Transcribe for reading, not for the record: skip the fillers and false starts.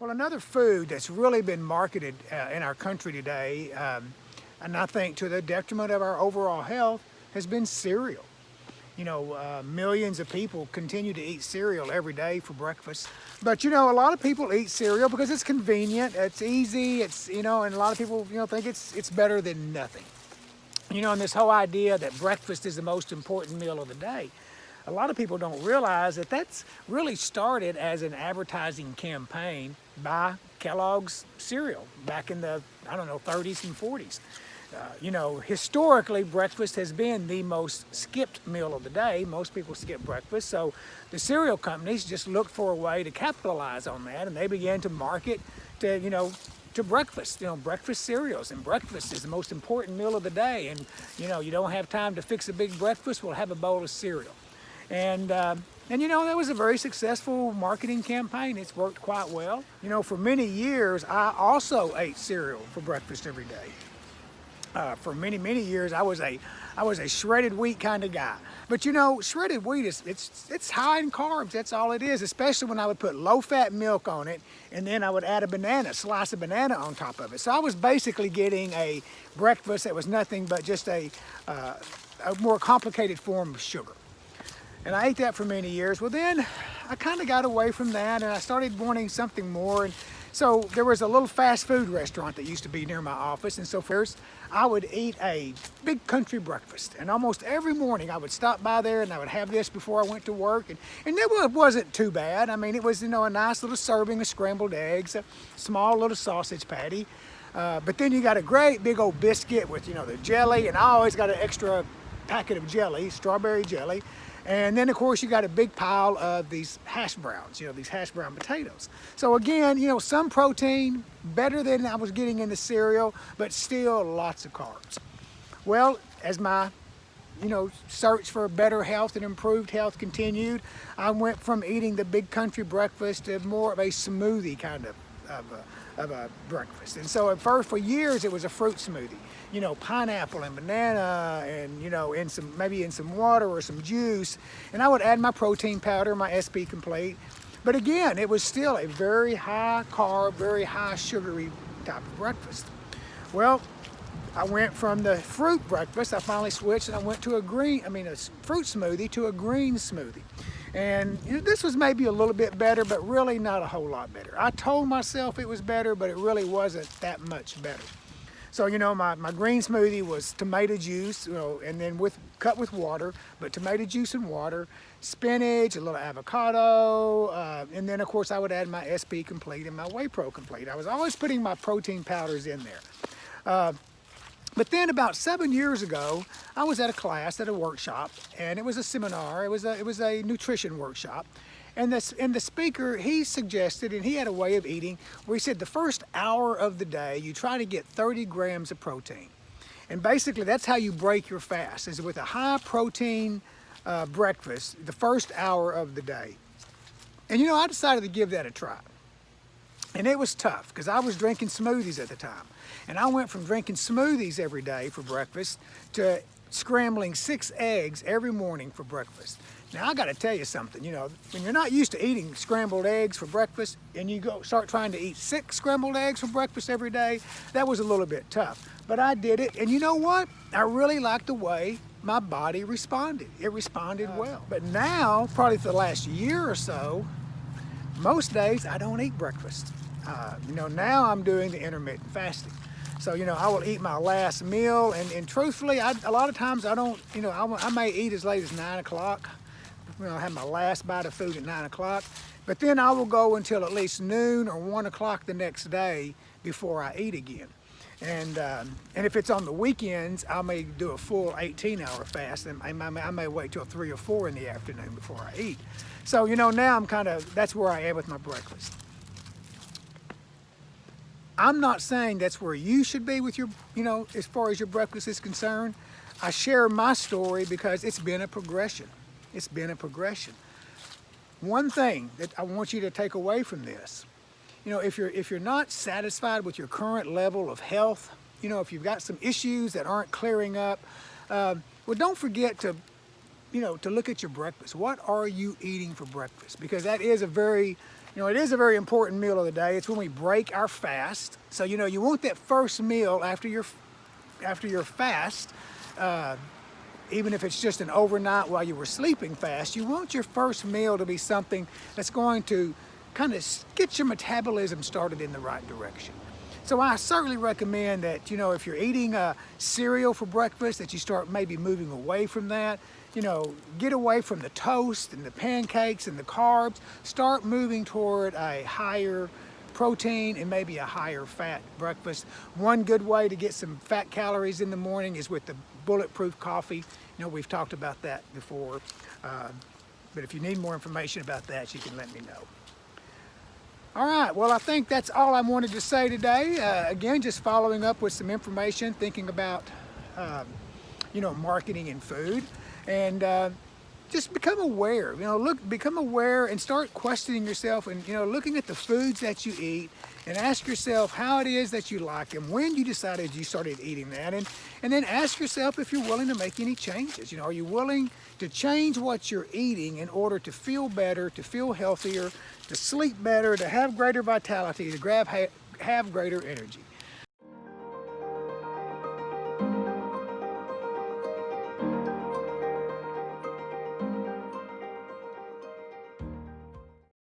Well, another food that's really been marketed in our country today, and I think to the detriment of our overall health, has been cereal. Millions of people continue to eat cereal every day for breakfast. But a lot of people eat cereal because it's convenient, it's easy, and a lot of people, think it's better than nothing. And this whole idea that breakfast is the most important meal of the day. A lot of people don't realize that that's really started as an advertising campaign by Kellogg's cereal back in the, 30s and 40s. Historically, breakfast has been the most skipped meal of the day. Most people skip breakfast. So the cereal companies just looked for a way to capitalize on that, and they began to market to breakfast, breakfast cereals. And breakfast is the most important meal of the day. And, you don't have time to fix a big breakfast, we'll have a bowl of cereal. And that was a very successful marketing campaign. It's worked quite well. For many years, I also ate cereal for breakfast every day. For many years, I was a shredded wheat kind of guy. But shredded wheat it's high in carbs. That's all it is. Especially when I would put low-fat milk on it, and then I would add a slice of banana on top of it. So I was basically getting a breakfast that was nothing but just a more complicated form of sugar. And I ate that for many years. Well, then I kind of got away from that, and I started wanting something more. And so there was a little fast food restaurant that used to be near my office. And so first, I would eat a big country breakfast. And almost every morning, I would stop by there, and I would have this before I went to work. And it wasn't too bad. I mean, it was, a nice little serving of scrambled eggs, a small little sausage patty. But then you got a great big old biscuit with, the jelly. And I always got an extra packet of jelly, strawberry jelly. And then, of course, you got a big pile of these hash browns, these hash brown potatoes. So again, some protein, better than I was getting in the cereal, but still lots of carbs. Well, as my, search for better health and improved health continued, I went from eating the big country breakfast to more of a smoothie kind of a breakfast. And so at first, for years, it was a fruit smoothie. Pineapple and banana and, in some water or some juice. And I would add my protein powder, my SP Complete. But again, it was still a very high carb, very high sugary type of breakfast. Well, I went from the fruit breakfast, I finally switched, and I went to a fruit smoothie to a green smoothie. And this was maybe a little bit better, but really not a whole lot better. I told myself it was better, but it really wasn't that much better. So, my green smoothie was tomato juice, and then cut with water, but tomato juice and water, spinach, a little avocado, and then, of course, I would add my SP Complete and my Whey Pro Complete. I was always putting my protein powders in there. But then about 7 years ago, I was at a class, at a workshop, and it was a seminar. It was a nutrition workshop. And the speaker, he suggested, and he had a way of eating, where he said the first hour of the day, you try to get 30 grams of protein. And basically, that's how you break your fast, is with a high protein breakfast, the first hour of the day. And I decided to give that a try. And it was tough, because I was drinking smoothies at the time. And I went from drinking smoothies every day for breakfast to scrambling 6 eggs every morning for breakfast. Now, I got to tell you something, when you're not used to eating scrambled eggs for breakfast and you start trying to eat 6 scrambled eggs for breakfast every day, that was a little bit tough. But I did it, and you know what? I really liked the way my body responded. It responded well. But now, probably for the last year or so, most days I don't eat breakfast. Now I'm doing the intermittent fasting. So, I will eat my last meal, and truthfully, a lot of times I don't, I may eat as late as 9 o'clock. I have my last bite of food at 9 o'clock, but then I will go until at least noon or 1 o'clock the next day before I eat again. And if it's on the weekends, I may do a full 18-hour fast, and I may wait till 3 or 4 in the afternoon before I eat. So, now that's where I am with my breakfast. I'm not saying that's where you should be with your, as far as your breakfast is concerned. I share my story because it's been a progression. It's been a progression. One thing that I want you to take away from this, if you're not satisfied with your current level of health, if you've got some issues that aren't clearing up, well, don't forget to look at your breakfast. What are you eating for breakfast? Because that is a very You know, it is a very important meal of the day. It's when we break our fast. So, you know, you want that first meal after your fast, even if it's just an overnight while you were sleeping fast, you want your first meal to be something that's going to kind of get your metabolism started in the right direction. So I certainly recommend that, you know, if you're eating cereal for breakfast, that you start maybe moving away from that. You know, get away from the toast and the pancakes and the carbs. Start moving toward a higher protein and maybe a higher fat breakfast. One good way to get some fat calories in the morning is with the bulletproof coffee. You know, we've talked about that before. But if you need more information about that, you can let me know. All right, well, I think that's all I wanted to say today. Again, just following up with some information, thinking about, you know, marketing and food, and just become aware. You know, become aware and start questioning yourself, and you know, looking at the foods that you eat, and ask yourself how it is that you like them, when you decided you started eating that, and then ask yourself if you're willing to make any changes. You know, are you willing to change what you're eating in order to feel better, to feel healthier, to sleep better, to have greater vitality, to have greater energy?